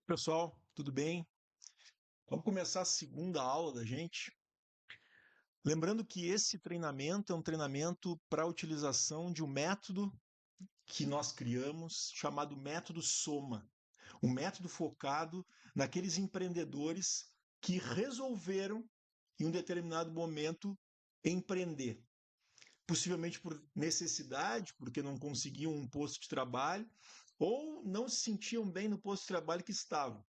Pessoal, tudo bem? Vamos começar a segunda aula da gente. Lembrando que esse treinamento é um treinamento para a utilização de um método que nós criamos chamado método Soma. Um método focado naqueles empreendedores que resolveram, em um determinado momento, empreender. Possivelmente por necessidade, porque não conseguiam um posto de trabalho, ou não se sentiam bem no posto de trabalho que estavam.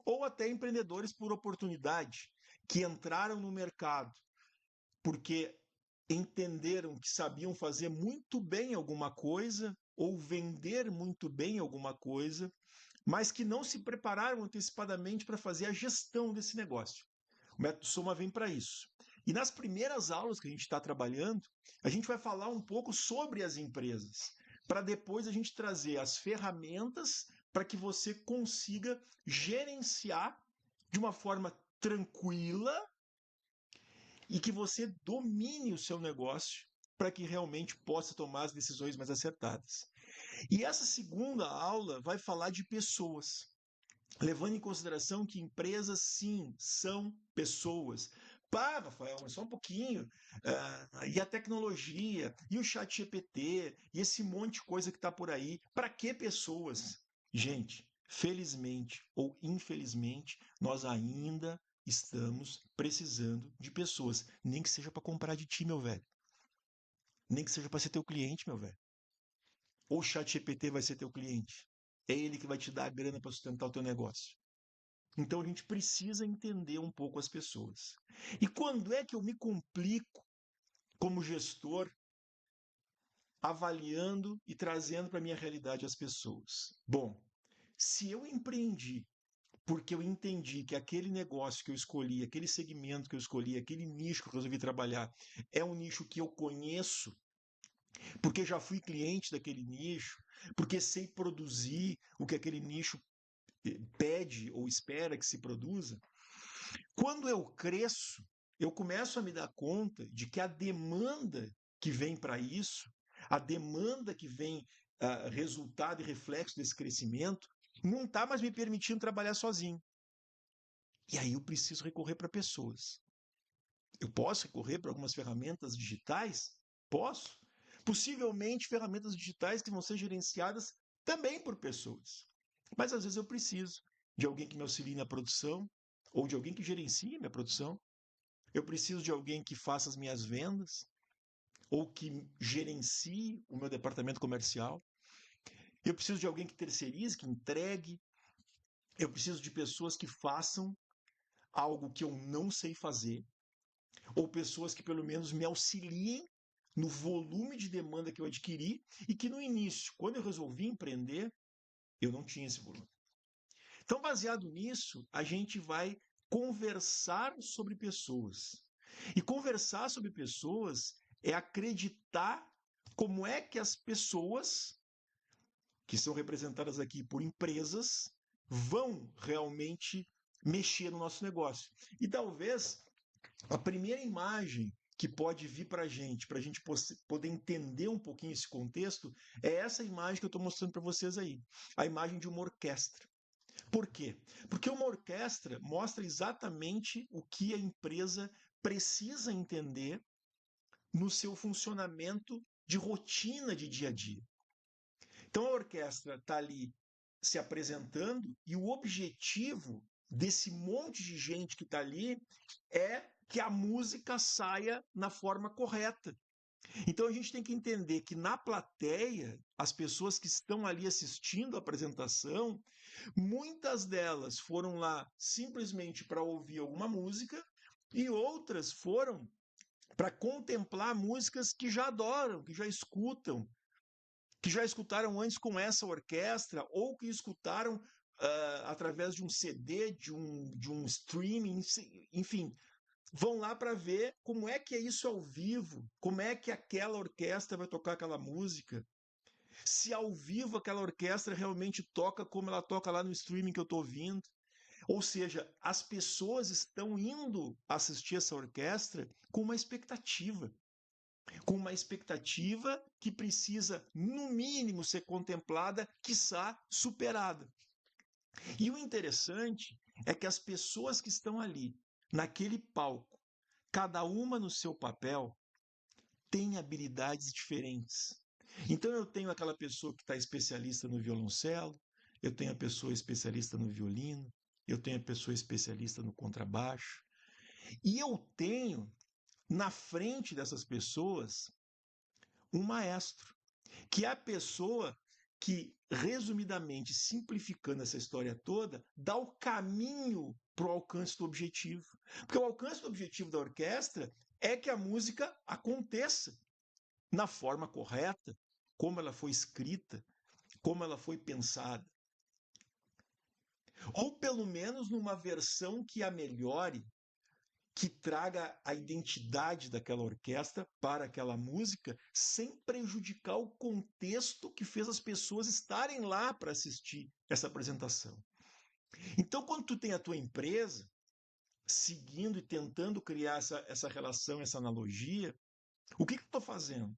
Ou até empreendedores por oportunidade, que entraram no mercado porque entenderam que sabiam fazer muito bem alguma coisa ou vender muito bem alguma coisa, mas que não se prepararam antecipadamente para fazer a gestão desse negócio. O método Soma vem para isso. E nas primeiras aulas que a gente está trabalhando, a gente vai falar um pouco sobre as empresas, para depois a gente trazer as ferramentas para que você consiga gerenciar de uma forma tranquila e que você domine o seu negócio para que realmente possa tomar as decisões mais acertadas. E essa segunda aula vai falar de pessoas, levando em consideração que empresas, sim, são pessoas. Pá, Rafael, mas só um pouquinho. E a tecnologia, e o chat GPT, e esse monte de coisa que está por aí. Para que pessoas? Gente, felizmente ou infelizmente, nós ainda estamos precisando de pessoas. Nem que seja para comprar de ti, meu velho. Nem que seja para ser teu cliente, meu velho. Ou o chat GPT vai ser teu cliente. É ele que vai te dar a grana para sustentar o teu negócio. Então a gente precisa entender um pouco as pessoas. E quando é que eu me complico como gestor, avaliando e trazendo para a minha realidade as pessoas? Bom, se eu empreendi porque eu entendi que aquele negócio que eu escolhi, aquele segmento que eu escolhi, aquele nicho que eu resolvi trabalhar, é um nicho que eu conheço, porque já fui cliente daquele nicho, porque sei produzir o que aquele nicho pede ou espera que se produza. Quando eu cresço, eu começo a me dar conta de que a demanda que vem para isso, a demanda que vem resultado e reflexo desse crescimento, não está mais me permitindo trabalhar sozinho. E aí eu preciso recorrer para pessoas. Eu posso recorrer para algumas ferramentas digitais? Posso. Possivelmente ferramentas digitais que vão ser gerenciadas também por pessoas. Mas às vezes eu preciso de alguém que me auxilie na produção, ou de alguém que gerencie a minha produção. Eu preciso de alguém que faça as minhas vendas, ou que gerencie o meu departamento comercial. Eu preciso de alguém que terceirize, que entregue. Eu preciso de pessoas que façam algo que eu não sei fazer, ou pessoas que pelo menos me auxiliem no volume de demanda que eu adquiri e que no início, quando eu resolvi empreender, eu não tinha esse volume. Então, baseado nisso, a gente vai conversar sobre pessoas. E conversar sobre pessoas é acreditar como é que as pessoas, que são representadas aqui por empresas, vão realmente mexer no nosso negócio. E talvez a primeira imagem que pode vir para a gente poder entender um pouquinho esse contexto, é essa imagem que eu estou mostrando para vocês aí. A imagem de uma orquestra. Por quê? Porque uma orquestra mostra exatamente o que a empresa precisa entender no seu funcionamento de rotina de dia a dia. Então a orquestra está ali se apresentando e o objetivo desse monte de gente que está ali é que a música saia na forma correta. Então a gente tem que entender que na plateia, as pessoas que estão ali assistindo a apresentação, muitas delas foram lá simplesmente para ouvir alguma música e outras foram para contemplar músicas que já adoram, que já escutam, que já escutaram antes com essa orquestra ou que escutaram através de um CD, de um streaming, enfim, vão lá para ver como é que é isso ao vivo, como é que aquela orquestra vai tocar aquela música, se ao vivo aquela orquestra realmente toca como ela toca lá no streaming que eu estou ouvindo. Ou seja, as pessoas estão indo assistir essa orquestra com uma expectativa que precisa, no mínimo, ser contemplada, quiçá superada. E o interessante é que as pessoas que estão ali, naquele palco, cada uma no seu papel, tem habilidades diferentes. Então eu tenho aquela pessoa que está especialista no violoncelo, eu tenho a pessoa especialista no violino, eu tenho a pessoa especialista no contrabaixo, e eu tenho na frente dessas pessoas um maestro, que é a pessoa que, resumidamente, simplificando essa história toda, dá o caminho para o alcance do objetivo. Porque o alcance do objetivo da orquestra é que a música aconteça na forma correta, como ela foi escrita, como ela foi pensada. Ou pelo menos numa versão que a melhore, que traga a identidade daquela orquestra para aquela música, sem prejudicar o contexto que fez as pessoas estarem lá para assistir essa apresentação. Então, quando tu tem a tua empresa, seguindo e tentando criar essa relação, essa analogia, o que eu estou fazendo?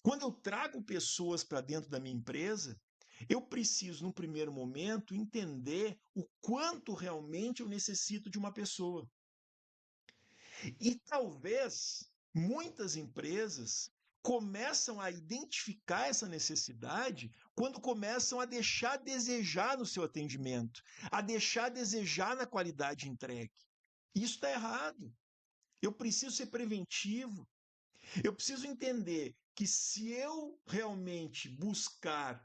Quando eu trago pessoas para dentro da minha empresa, eu preciso, num primeiro momento, entender o quanto realmente eu necessito de uma pessoa. E talvez muitas empresas começam a identificar essa necessidade quando começam a deixar a desejar no seu atendimento, a deixar a desejar na qualidade entregue. Isso está errado. Eu preciso ser preventivo. Eu preciso entender que se eu realmente buscar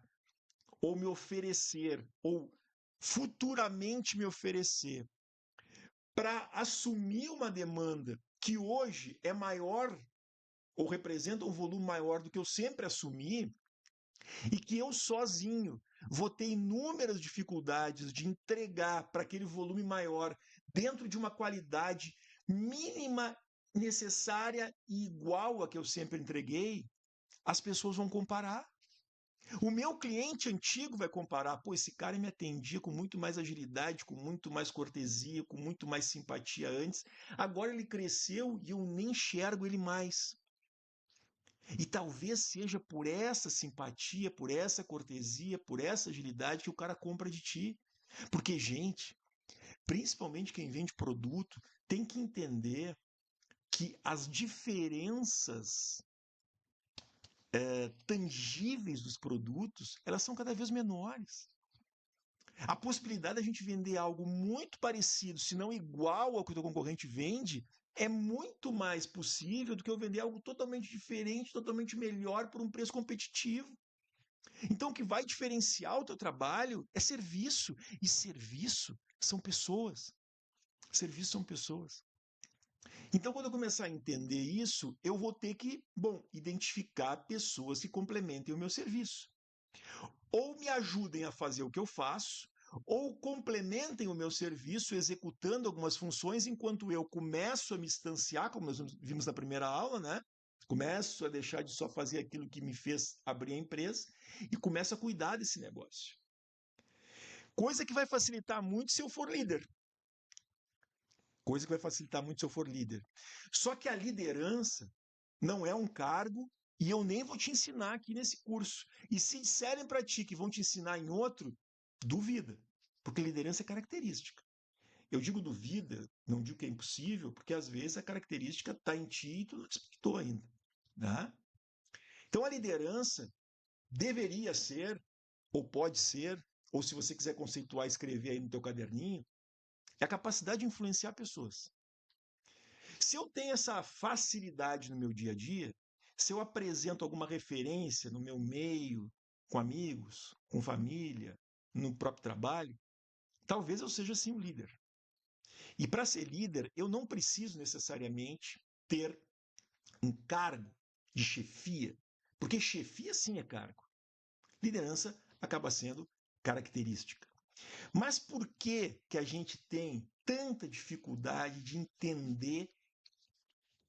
ou me oferecer, ou futuramente me oferecer, para assumir uma demanda que hoje é maior ou representa um volume maior do que eu sempre assumi, e que eu sozinho vou ter inúmeras dificuldades de entregar para aquele volume maior dentro de uma qualidade mínima necessária e igual a que eu sempre entreguei, as pessoas vão comparar. O meu cliente antigo vai comparar, pô, esse cara me atendia com muito mais agilidade, com muito mais cortesia, com muito mais simpatia antes. Agora ele cresceu e eu nem enxergo ele mais. E talvez seja por essa simpatia, por essa cortesia, por essa agilidade que o cara compra de ti. Porque, gente, principalmente quem vende produto, tem que entender que as diferenças tangíveis dos produtos, elas são cada vez menores. A possibilidade da gente vender algo muito parecido, se não igual ao que o teu concorrente vende, é muito mais possível do que eu vender algo totalmente diferente, totalmente melhor por um preço competitivo. Então, o que vai diferenciar o teu trabalho é serviço. E serviço são pessoas. Serviço são pessoas. Então, quando eu começar a entender isso, eu vou ter que, identificar pessoas que complementem o meu serviço. Ou me ajudem a fazer o que eu faço, ou complementem o meu serviço executando algumas funções enquanto eu começo a me distanciar, como nós vimos na primeira aula, né? Começo a deixar de só fazer aquilo que me fez abrir a empresa e começo a cuidar desse negócio. Coisa que vai facilitar muito se eu for líder. Coisa que vai facilitar muito se eu for líder. Só que a liderança não é um cargo e eu nem vou te ensinar aqui nesse curso. E se disserem para ti que vão te ensinar em outro, duvida, porque liderança é característica. Eu digo duvida, não digo que é impossível, porque às vezes a característica está em ti e tu não despertou ainda. Né? Então a liderança deveria ser, ou pode ser, ou se você quiser conceituar, escrever aí no teu caderninho, é a capacidade de influenciar pessoas. Se eu tenho essa facilidade no meu dia a dia, se eu apresento alguma referência no meu meio, com amigos, com família, no próprio trabalho, talvez eu seja sim um líder. E para ser líder, eu não preciso necessariamente ter um cargo de chefia, porque chefia sim é cargo. Liderança acaba sendo característica. Mas por que a gente tem tanta dificuldade de entender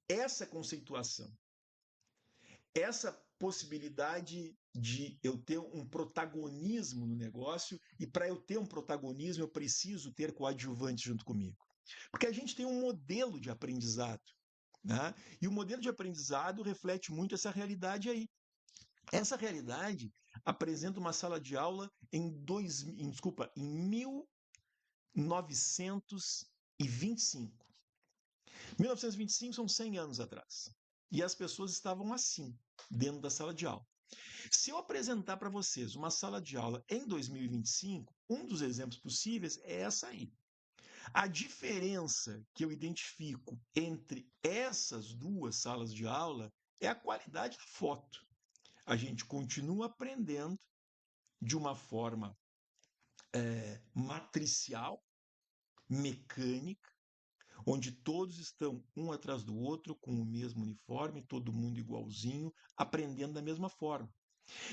essa conceituação? Essa possibilidade de eu ter um protagonismo no negócio, e para eu ter um protagonismo eu preciso ter coadjuvantes junto comigo. Porque a gente tem um modelo de aprendizado, né? E o modelo de aprendizado reflete muito essa realidade aí. Essa realidade apresenta uma sala de aula em 1925. 1925 são 100 anos atrás. E as pessoas estavam assim, dentro da sala de aula. Se eu apresentar para vocês uma sala de aula em 2025, um dos exemplos possíveis é essa aí. A diferença que eu identifico entre essas duas salas de aula é a qualidade da foto. A gente continua aprendendo de uma forma matricial, mecânica, onde todos estão um atrás do outro, com o mesmo uniforme, todo mundo igualzinho, aprendendo da mesma forma.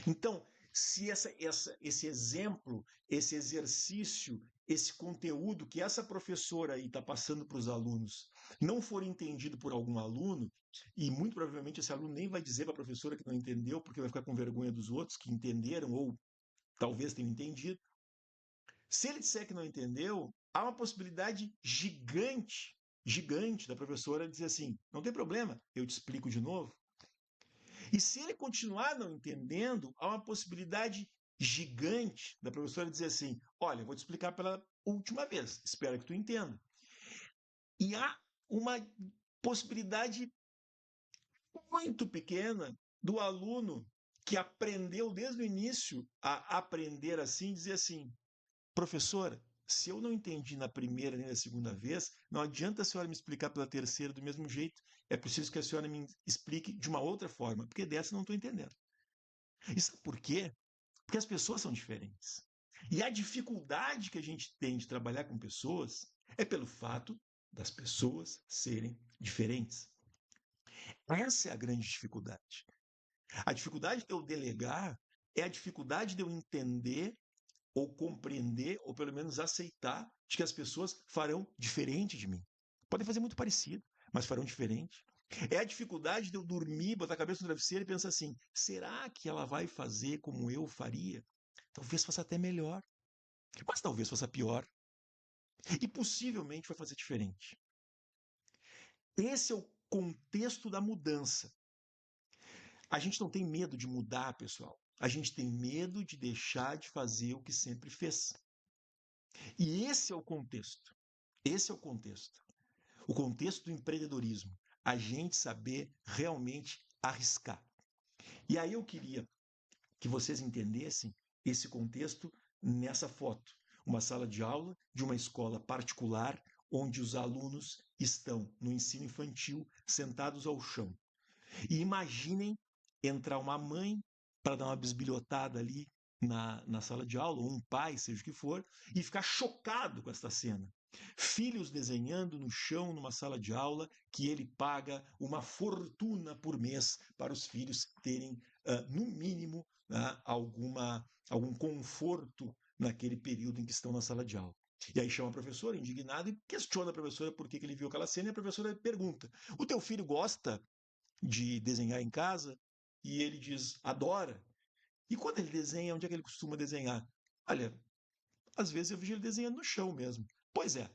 Então, se esse exemplo, esse exercício, esse conteúdo que essa professora aí está passando para os alunos não for entendido por algum aluno, e muito provavelmente esse aluno nem vai dizer para a professora que não entendeu, porque vai ficar com vergonha dos outros que entenderam ou talvez tenham entendido. Se ele disser que não entendeu, há uma possibilidade gigante, gigante da professora dizer assim: não tem problema, eu te explico de novo. E se ele continuar não entendendo, há uma possibilidade gigante da professora dizer assim: olha, vou te explicar pela última vez, espero que tu entenda. E há uma possibilidade muito pequena do aluno que aprendeu desde o início a aprender assim, dizer assim: professora, se eu não entendi na primeira nem na segunda vez, não adianta a senhora me explicar pela terceira do mesmo jeito. É preciso que a senhora me explique de uma outra forma, porque dessa eu não estou entendendo. E sabe por quê? Porque as pessoas são diferentes. E a dificuldade que a gente tem de trabalhar com pessoas é pelo fato das pessoas serem diferentes. Essa é a grande dificuldade. A dificuldade de eu delegar é a dificuldade de eu entender ou compreender, ou pelo menos aceitar, de que as pessoas farão diferente de mim. Podem fazer muito parecido, mas farão diferente. É a dificuldade de eu dormir, botar a cabeça no travesseiro e pensar assim: será que ela vai fazer como eu faria? Talvez faça até melhor, mas talvez faça pior. E possivelmente vai fazer diferente. Esse é o contexto da mudança. A gente não tem medo de mudar, pessoal. A gente tem medo de deixar de fazer o que sempre fez. E esse é o contexto. Esse é o contexto. O contexto do empreendedorismo. A gente saber realmente arriscar. E aí eu queria que vocês entendessem esse contexto nessa foto. Uma sala de aula de uma escola particular, onde os alunos estão no ensino infantil sentados ao chão. E imaginem entrar uma mãe para dar uma bisbilhotada ali na sala de aula, ou um pai, seja o que for, e ficar chocado com esta cena. Filhos desenhando no chão numa sala de aula que ele paga uma fortuna por mês para os filhos terem, no mínimo, algum conforto naquele período em que estão na sala de aula. E aí chama a professora, indignado, e questiona a professora por que ele viu aquela cena, e a professora pergunta: o teu filho gosta de desenhar em casa? E ele diz: adora. E quando ele desenha, onde é que ele costuma desenhar? Olha, às vezes eu vejo ele desenhando no chão mesmo. Pois é.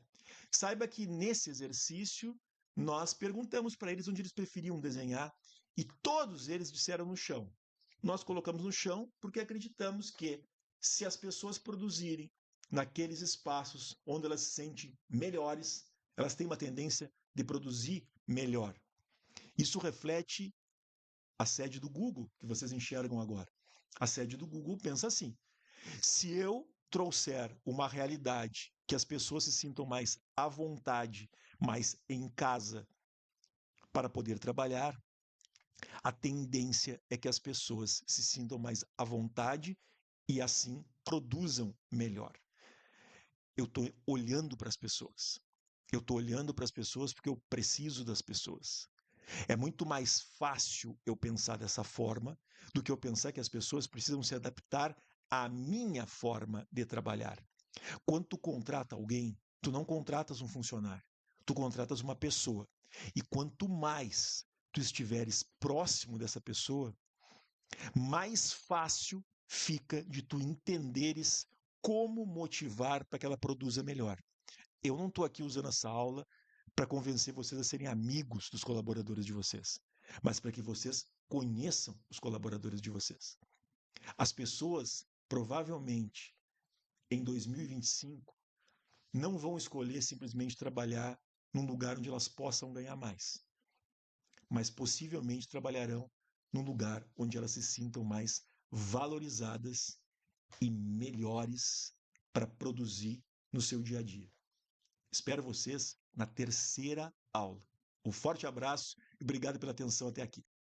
Saiba que nesse exercício nós perguntamos para eles onde eles preferiam desenhar e todos eles disseram no chão. Nós colocamos no chão porque acreditamos que se as pessoas produzirem naqueles espaços onde elas se sentem melhores, elas têm uma tendência de produzir melhor. Isso reflete a sede do Google, que vocês enxergam agora. A sede do Google pensa assim: se eu trouxer uma realidade que as pessoas se sintam mais à vontade, mais em casa, para poder trabalhar, a tendência é que as pessoas se sintam mais à vontade e assim produzam melhor. Eu estou olhando para as pessoas. Eu estou olhando para as pessoas porque eu preciso das pessoas. É muito mais fácil eu pensar dessa forma do que eu pensar que as pessoas precisam se adaptar à minha forma de trabalhar. Quando tu contrata alguém, tu não contratas um funcionário, tu contratas uma pessoa. E quanto mais tu estiveres próximo dessa pessoa, mais fácil fica de tu entenderes como motivar para que ela produza melhor. Eu não estou aqui usando essa aula para convencer vocês a serem amigos dos colaboradores de vocês, mas para que vocês conheçam os colaboradores de vocês. As pessoas, provavelmente, em 2025, não vão escolher simplesmente trabalhar num lugar onde elas possam ganhar mais, mas possivelmente trabalharão num lugar onde elas se sintam mais valorizadas e melhores para produzir no seu dia a dia. Espero vocês na terceira aula. Um forte abraço e obrigado pela atenção até aqui.